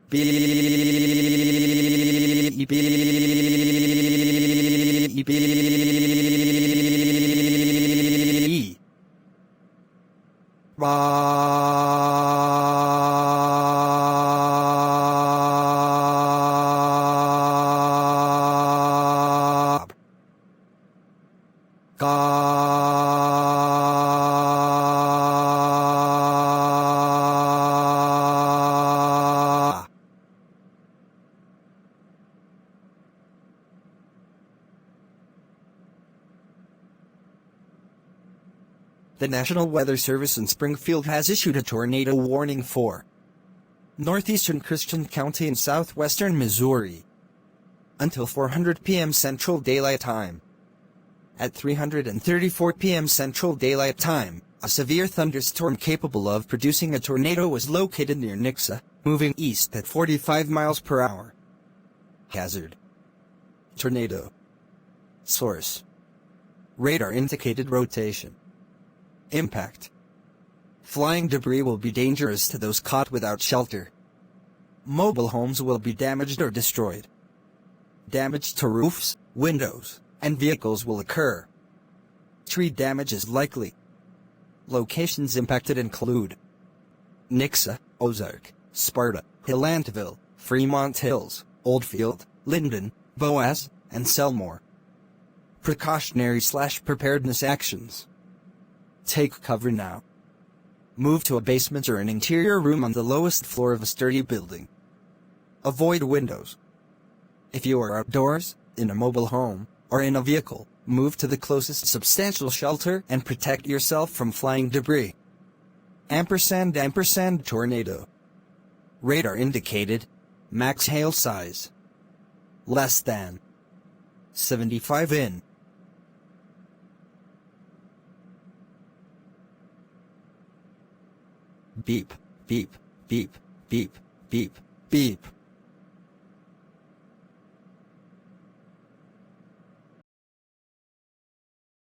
The National Weather Service in Springfield has issued a tornado warning for northeastern Christian County in southwestern Missouri until 4:00 p.m. Central Daylight Time. At 3:34 p.m. Central Daylight Time, a severe thunderstorm capable of producing a tornado was located near Nixa, moving east at 45 miles per hour. Hazard: tornado. Source: radar indicated rotation. Impact: flying debris will be dangerous to those caught without shelter. Mobile homes will be damaged or destroyed. Damage to roofs, windows, and vehicles will occur. Tree damage is likely. Locations impacted include Nixa, Ozark, Sparta, Hillantville, Fremont Hills, Oldfield, Linden, Boaz, and Selmore. Precautionary/preparedness actions: take cover now. Move to a basement or an interior room on the lowest floor of a sturdy building. Avoid windows. If you are outdoors, in a mobile home, or in a vehicle, move to the closest substantial shelter and protect yourself from flying debris. & tornado. Radar indicated max hail size less than 75 in. Beep, beep, beep, beep, beep, beep.